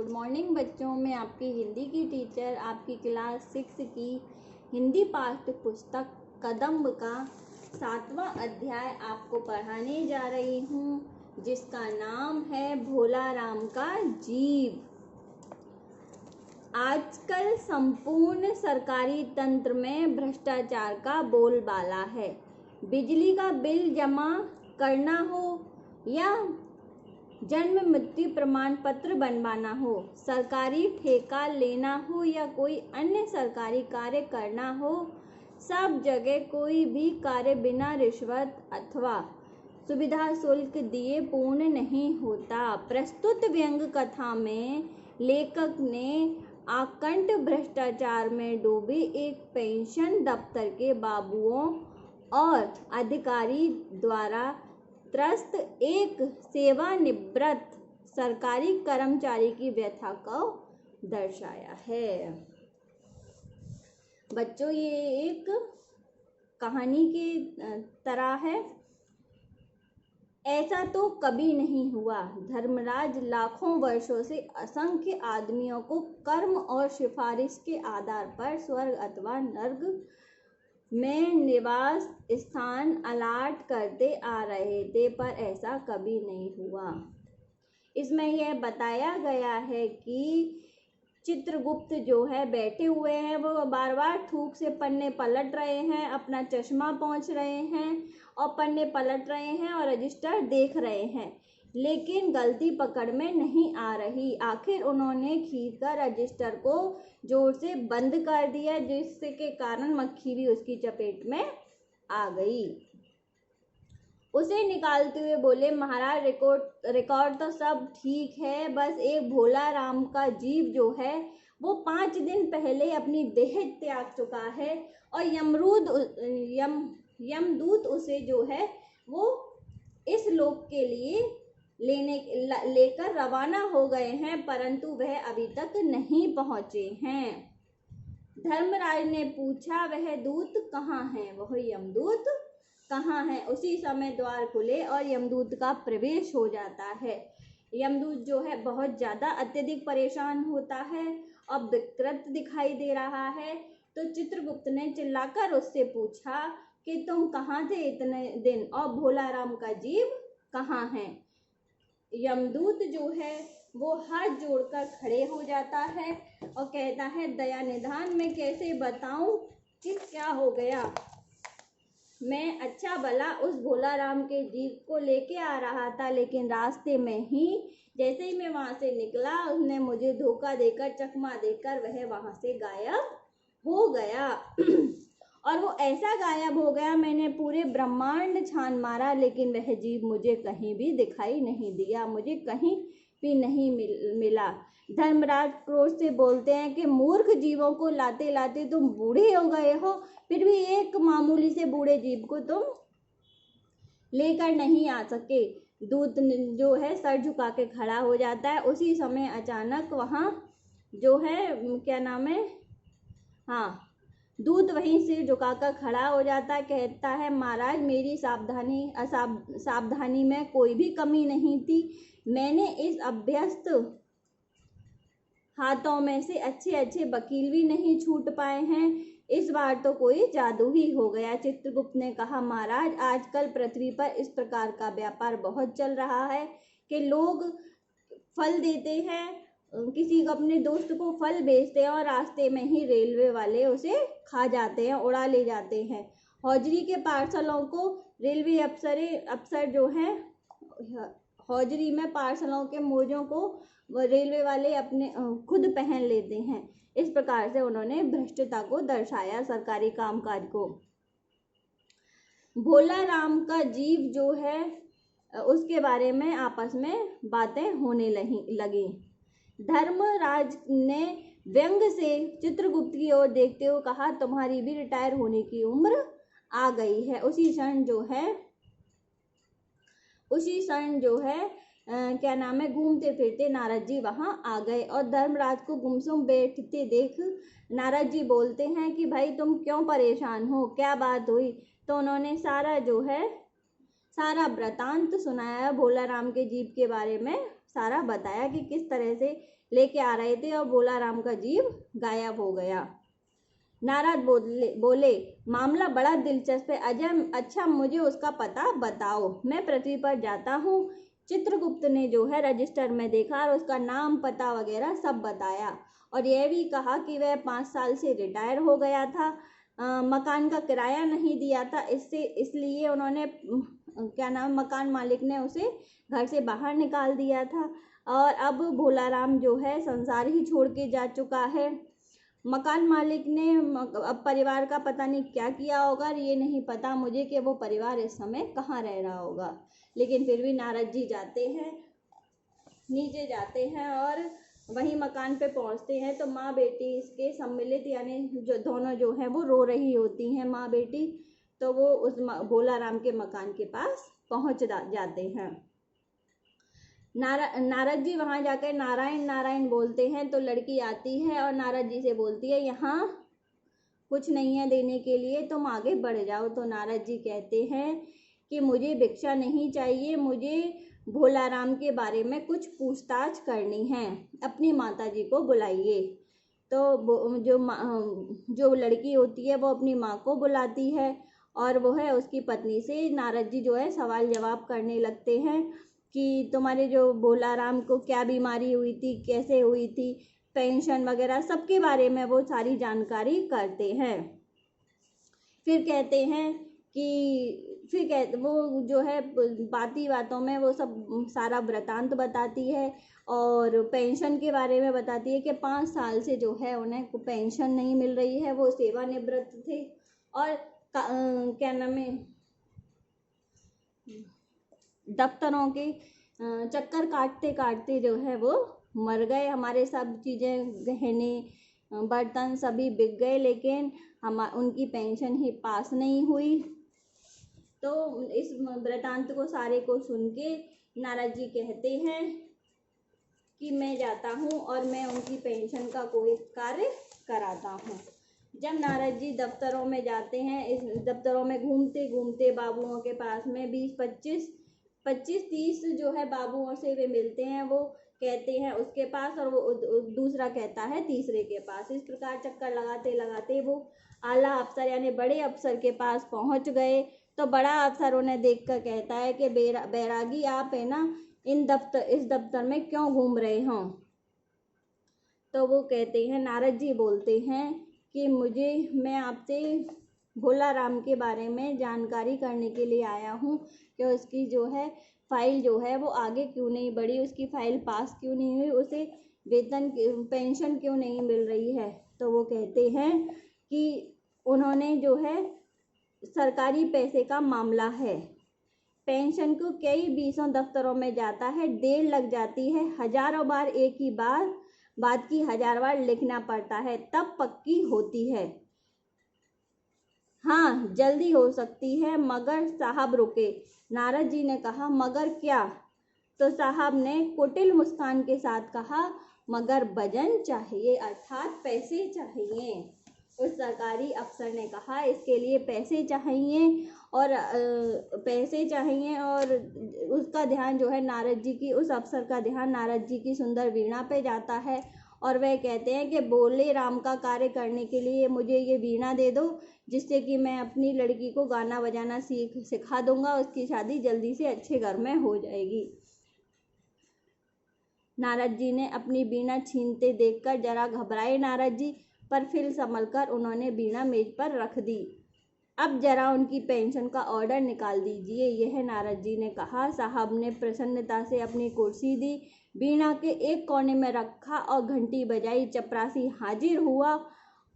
Good morning बच्चों, मैं आपकी हिंदी की टीचर आपकी क्लास 6 की हिंदी पाठ्य पुस्तक कदम्ब का 7वां अध्याय आपको पढ़ाने जा रही हूँ, जिसका नाम है भोला राम का जीव। आजकल संपूर्ण सरकारी तंत्र में भ्रष्टाचार का बोलबाला है। बिजली का बिल जमा करना हो या जन्म मृत्यु प्रमाण पत्र बनवाना हो, सरकारी ठेका लेना हो या कोई अन्य सरकारी कार्य करना हो, सब जगह कोई भी कार्य बिना रिश्वत अथवा सुविधा शुल्क दिए पूर्ण नहीं होता। प्रस्तुत व्यंग कथा में लेखक ने आकंठ भ्रष्टाचार में डूबे एक पेंशन दफ्तर के बाबुओं और अधिकारी द्वारा त्रस्त एक सेवानिवृत्त सरकारी कर्मचारी की व्यथा को दर्शाया है। बच्चों, ये एक कहानी की तरह है। ऐसा तो कभी नहीं हुआ। धर्मराज लाखों वर्षों से असंख्य आदमियों को कर्म और सिफारिश के आधार पर स्वर्ग अथवा नर्क में निवास स्थान अलाट करते आ रहे थे, पर ऐसा कभी नहीं हुआ। इसमें यह बताया गया है कि चित्रगुप्त जो है बैठे हुए हैं, वो बार बार थूक से पन्ने पलट रहे हैं, अपना चश्मा पोंछ रहे हैं और पन्ने पलट रहे हैं और रजिस्टर देख रहे हैं, लेकिन गलती पकड़ में नहीं आ रही। आखिर उन्होंने खींचकर रजिस्टर को जोर से बंद कर दिया, जिससे के कारण मक्खी भी उसकी चपेट में आ गई। उसे निकालते हुए बोले, महाराज रिकॉर्ड तो सब ठीक है, बस एक भोला राम का जीव जो है वो 5 दिन पहले अपनी देह त्याग चुका है और यमदूत उसे जो है वो इस लोक के लिए लेकर रवाना हो गए हैं, परंतु वह अभी तक नहीं पहुंचे हैं। धर्मराज ने पूछा, वह दूत कहाँ है? वह यमदूत कहाँ है? उसी समय द्वार खुले और यमदूत का प्रवेश हो जाता है। यमदूत जो है बहुत ज्यादा अत्यधिक परेशान होता है और विकृत दिखाई दे रहा है। तो चित्रगुप्त ने चिल्लाकर उससे पूछा कि तुम कहाँ थे इतने दिन और भोला राम का जीव कहाँ है? यमदूत जो है वो हाथ जोड़कर खड़े हो जाता है और कहता है, दया निधान मैं कैसे बताऊं कि क्या हो गया। मैं अच्छा भला उस भोला राम के जीव को लेके आ रहा था, लेकिन रास्ते में ही जैसे ही मैं वहां से निकला, उसने मुझे धोखा देकर, चकमा देकर वह वहां से गायब हो गया। और वो ऐसा गायब हो गया, मैंने पूरे ब्रह्मांड छान मारा, लेकिन वह जीव मुझे कहीं भी दिखाई नहीं दिया, मुझे कहीं भी नहीं मिला। धर्मराज क्रोध से बोलते हैं कि मूर्ख जीवों को लाते लाते तुम बूढ़े हो गए हो, फिर भी एक मामूली से बूढ़े जीव को तुम लेकर नहीं आ सके। दूत जो है सर झुका के खड़ा हो जाता है। उसी समय अचानक वहाँ जो है क्या नाम है, हाँ, दूत वहीं सिर झुकाकर खड़ा हो जाता है, कहता है, महाराज मेरी सावधानी में कोई भी कमी नहीं थी। मैंने इस अभ्यस्त हाथों में से अच्छे वकील भी नहीं छूट पाए हैं। इस बार तो कोई जादू ही हो गया। चित्रगुप्त ने कहा, महाराज आजकल पृथ्वी पर इस प्रकार का व्यापार बहुत चल रहा है कि लोग फल देते हैं, किसी को अपने दोस्त को फल बेचते हैं और रास्ते में ही रेलवे वाले उसे खा जाते हैं, उड़ा ले जाते हैं। हौजरी के पार्सलों को रेलवे अफसर जो है हौजरी में पार्सलों के मोजों को रेलवे वाले अपने खुद पहन लेते हैं। इस प्रकार से उन्होंने भ्रष्टता को दर्शाया, सरकारी कामकाज को। भोला राम का जीव जो है उसके बारे में आपस में बातें होने लगी। धर्मराज ने व्यंग से चित्रगुप्त की ओर देखते हुए कहा, तुम्हारी भी रिटायर होने की उम्र आ गई है। उसी क्षण जो है क्या नाम है, घूमते फिरते नारद जी वहां आ गए और धर्मराज को गुमसुम बैठते देख नारद जी बोलते हैं कि भाई तुम क्यों परेशान हो, क्या बात हुई? तो उन्होंने सारा वृतांत सुनाया, भोला राम के जीव के बारे में सारा बताया कि किस तरह से लेके आ रहे थे और भोला राम का जीव गायब हो गया। नारद बोले मामला बड़ा दिलचस्प है अजय, अच्छा मुझे उसका पता बताओ, मैं पृथ्वी पर जाता हूँ। चित्रगुप्त ने जो है रजिस्टर में देखा और उसका नाम पता वगैरह सब बताया और यह भी कहा कि वह 5 साल से रिटायर हो गया था, मकान का किराया नहीं दिया था, इसलिए उन्होंने क्या नाम मकान मालिक ने उसे घर से बाहर निकाल दिया था और अब भोला राम जो है संसार ही छोड़ के जा चुका है। मकान मालिक ने अब परिवार का पता नहीं क्या किया होगा, ये नहीं पता मुझे कि वो परिवार इस समय कहाँ रह रहा होगा। लेकिन फिर भी नारद जी जाते हैं, नीचे जाते हैं और वहीं मकान पे पहुंचते हैं तो माँ बेटी इसके सम्मिलित यानी जो दोनों जो हैं वो रो रही होती हैं माँ बेटी। तो वो उस भोला राम के मकान के पास पहुंच जाते हैं। नारद जी वहां जाकर नारायण नारायण बोलते हैं तो लड़की आती है और नारद जी से बोलती है यहाँ कुछ नहीं है देने के लिए, तुम आगे बढ़ जाओ। तो नारद जी कहते हैं कि मुझे भिक्षा नहीं चाहिए, मुझे भोला राम के बारे में कुछ पूछताछ करनी है, अपनी माता जी को बुलाइए। तो जो लड़की होती है वो अपनी माँ को बुलाती है और वो है उसकी पत्नी से नारद जी जो है सवाल जवाब करने लगते हैं कि तुम्हारे जो भोला राम को क्या बीमारी हुई थी, कैसे हुई थी, पेंशन वगैरह सबके बारे में वो सारी जानकारी करते हैं। फिर कहते हैं कि वो जो है बाती बातों में वो सब सारा वृतांत बताती है और पेंशन के बारे में बताती है कि 5 साल से जो है उन्हें पेंशन नहीं मिल रही है, वो सेवानिवृत्त थे और क्या नाम है दफ्तरों के चक्कर काटते काटते जो है वो मर गए। हमारे सब चीज़ें गहने बर्तन सभी बिक गए लेकिन उनकी पेंशन ही पास नहीं हुई। तो इस वृतांत को सारे को सुन के नारद जी कहते हैं कि मैं जाता हूँ और मैं उनकी पेंशन का कोई कार्य कराता हूँ। जब नारद जी दफ्तरों में जाते हैं, इस दफ्तरों में घूमते घूमते बाबुओं के पास में 20-25-30 जो है बाबुओं से वे मिलते हैं, वो कहते हैं उसके पास और वो दूसरा कहता है तीसरे के पास। इस प्रकार चक्कर लगाते लगाते वो आला अफसर यानी बड़े अफसर के पास पहुंच गए। तो बड़ा अफसर उन्हें देखकर कहता है कि बैरागी आप है ना इस दफ्तर में क्यों घूम रहे हो। तो वो कहते हैं नारद जी बोलते हैं कि मैं आपसे भोला राम के बारे में जानकारी करने के लिए आया हूँ कि उसकी जो है फाइल जो है वो आगे क्यों नहीं बढ़ी, उसकी फाइल पास क्यों नहीं हुई, उसे वेतन पेंशन क्यों नहीं मिल रही है। तो वो कहते हैं कि उन्होंने जो है सरकारी पैसे का मामला है, पेंशन को कई 20 दफ्तरों में जाता है, देर लग जाती है, हजारों बार एक ही बात की 1000 बार लिखना पड़ता है तब पक्की होती है। हाँ जल्दी हो सकती है मगर साहब रुके। नारद जी ने कहा मगर क्या? तो साहब ने कुटिल मुस्कान के साथ कहा मगर वजन चाहिए अर्थात पैसे चाहिए। उस सरकारी अफसर ने कहा इसके लिए पैसे चाहिए और उसका ध्यान जो है नारद जी की, उस अफसर का ध्यान नारद जी की सुंदर वीणा पे जाता है और वह कहते हैं कि भोले राम का कार्य करने के लिए मुझे ये वीणा दे दो जिससे कि मैं अपनी लड़की को गाना बजाना सिखा दूंगा, उसकी शादी जल्दी से अच्छे घर में हो जाएगी। नारद जी ने अपनी वीणा छीनते देखकर जरा घबराए नारद जी, पर फिर संभलकर उन्होंने वीणा मेज पर रख दी। अब जरा उनकी पेंशन का ऑर्डर निकाल दीजिए, यह नारद जी ने कहा। साहब ने प्रसन्नता से अपनी कुर्सी दी, वीणा के एक कोने में रखा और घंटी बजाई। चपरासी हाजिर हुआ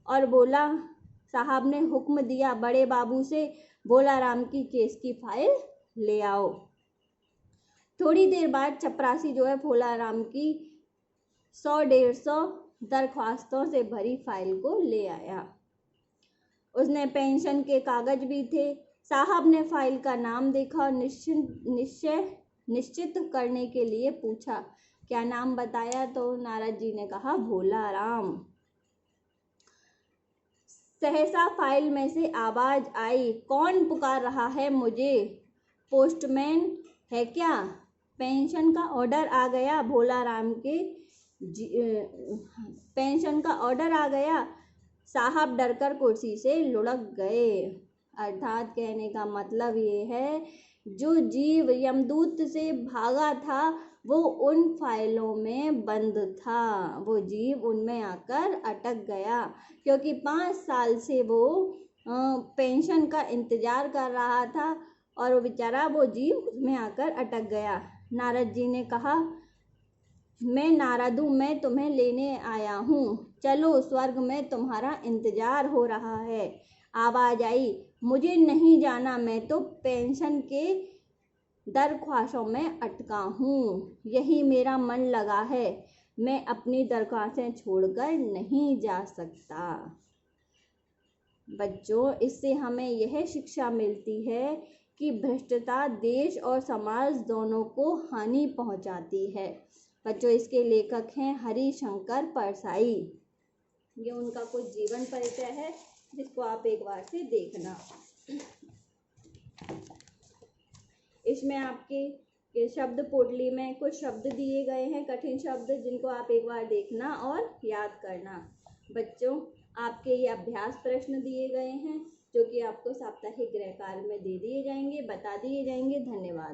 और बोला, साहब ने हुक्म दिया बड़े बाबू से भोला राम की केस की फाइल ले आओ। थोड़ी देर बाद चपरासी जो है भोला राम की 100-150 दरख्वास्तों से भरी फाइल को ले आया। उसने पेंशन के कागज भी थे। साहब ने फाइल का नाम देखा और निश्चित करने के लिए पूछा, क्या नाम बताया? तो नारद जी ने कहा भोला राम। सहसा फाइल में से आवाज आई, कौन पुकार रहा है मुझे? पोस्टमैन है क्या? पेंशन का ऑर्डर आ गया, भोला राम के पेंशन का ऑर्डर आ गया, साहब डरकर कुर्सी से लुढ़क गए। अर्थात कहने का मतलब ये है, जो जीव यमदूत से भागा था वो उन फाइलों में बंद था, वो जीव उनमें आकर अटक गया, क्योंकि 5 साल से वो पेंशन का इंतजार कर रहा था और वो बेचारा वो जीव उसमें आकर अटक गया। नारद जी ने कहा, मैं नारद हूँ, मैं तुम्हें लेने आया हूँ, चलो स्वर्ग में तुम्हारा इंतजार हो रहा है। आवाज आई, मुझे नहीं जाना, मैं तो पेंशन के दरख्वास्तों में अटका हूँ, यही मेरा मन लगा है, मैं अपनी दरख्वास्तें छोड़कर नहीं जा सकता। बच्चों, इससे हमें यह शिक्षा मिलती है कि भ्रष्टता देश और समाज दोनों को हानि पहुंचाती है। बच्चों, इसके लेखक हैं हरिशंकर परसाई। ये उनका कुछ जीवन परिचय है, जिसको आप एक बार से देखना। इसमें आपके शब्द पोटली में कुछ शब्द दिए गए हैं, कठिन शब्द, जिनको आप एक बार देखना और याद करना। बच्चों, आपके ये अभ्यास प्रश्न दिए गए हैं, जो कि आपको साप्ताहिक गृह कार्य में दे दिए जाएंगे, बता दिए जाएंगे। धन्यवाद।